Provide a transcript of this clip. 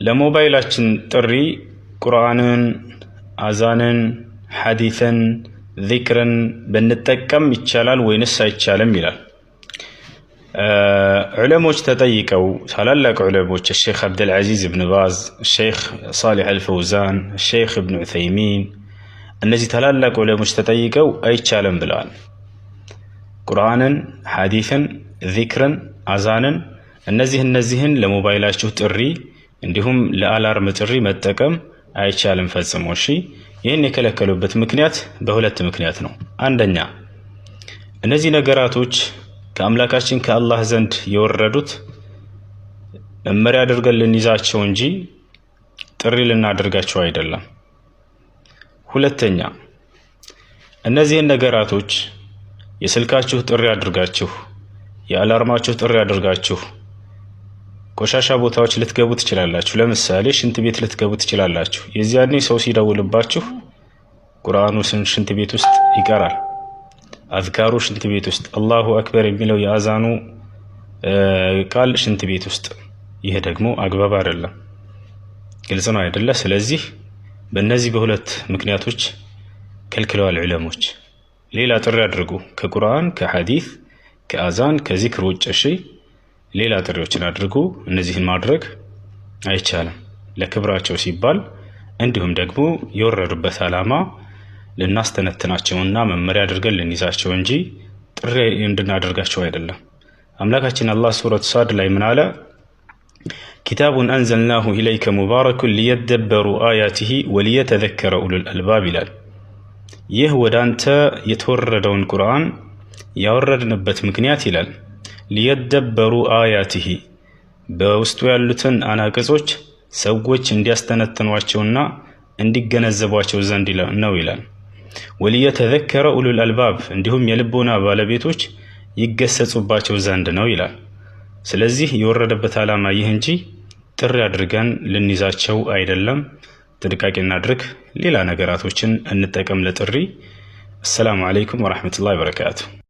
ለሞባይላችን ጥሪ ቁርአንን፣ አዛንን፣ ሐዲስን፣ ዚክርን ብንጠቀም ይቻላል ወይንስ አይቻልም ይላል። ዑለሞች ተጠይቀው ታላላቅ ዑለሞች ሼክ አብዱልዓዚዝ ብን ባዝ፣ ሼክ ሳሊሕ አልፈውዛን፣ ሼክ እብን ዑሰይሚን እነዚህ ታላላቅ ዑለሞች ተጠይቀው አይቻልም ብለዋል። ቁርአንን፣ ሐዲስን፣ ዚክርን፣ አዛንን እነዚህን ለሞባይላችሁ ጥሪ እንዲሁም ለአላርም ጥሪ መጠቀም አይቻልም ፈጽሞ። እሺ ይህን የከለከሉበት ምክንያት በሁለት ምክንያት ነው። አንደኛ እነዚህ ነገራቶች ከአምላካችን ከአላህ ዘንድ የወረዱት መመሪያ አድርገን ልንይዛቸው እንጂ ጥሪ ልናደርጋቸው አይደለም። ሁለተኛ እነዚህን ነገራቶች የስልካችሁ ጥሪ አድርጋችሁ የአላርማችሁ ጥሪ አድርጋችሁ ቆሻሻ ቦታዎች ልትገቡ ትችላላችሁ። ለምሳሌ ሽንት ቤት ልትገቡ ትችላላችሁ። የዚያኔ ሰው ሲደውልባችሁ ቁርአኑ ሽንት ቤት ውስጥ ይቀራል። አዝካሩ ሽንት ቤት ውስጥ፣ አላሁ አክበር የሚለው የአዛኑ ቃል ሽንት ቤት ውስጥ። ይሄ ደግሞ አግባብ አይደለም። ግልጽ ነው አይደለ? ስለዚህ በእነዚህ በሁለት ምክንያቶች ከልክለዋል ዑለሞች። ሌላ ጥሪ አድርጉ ከቁርአን፣ ከሐዲስ፣ ከአዛን፣ ከዚክር ውጭ እሺ ሌላ ጥሪዎችን አድርጉ። እነዚህን ማድረግ አይቻልም ለክብራቸው ሲባል፣ እንዲሁም ደግሞ የወረዱበት ዓላማ ልናስተነትናቸውና መመሪያ አድርገን ልንይዛቸው እንጂ ጥሪ እንድናደርጋቸው አይደለም። አምላካችን አላህ ሱረቱ ሳድ ላይ ምን አለ? ኪታቡን አንዘልናሁ ኢለይከ ሙባረኩን ሊየደበሩ አያቲሂ ወሊየተዘከረ ኡሉል አልባብ ይላል። ይህ ወደ አንተ የተወረደውን ቁርአን ያወረድንበት ምክንያት ይላል ሊየደበሩ አያቲሂ በውስጡ ያሉትን አናቅጾች ሰዎች እንዲያስተነትኗቸውና እንዲገነዘቧቸው ዘንድ ነው ይላል። ወሊየተዘከረ ኡሉል አልባብ እንዲሁም የልቦና ባለቤቶች ይገሰጹባቸው ዘንድ ነው ይላል። ስለዚህ የወረደበት ዓላማ ይህ እንጂ ጥሪ አድርገን ልንይዛቸው አይደለም። ጥንቃቄ እናድርግ። ሌላ ነገራቶችን እንጠቀም ለጥሪ። አሰላሙ አለይኩም ወራህመቱላሂ ወበረካቱ።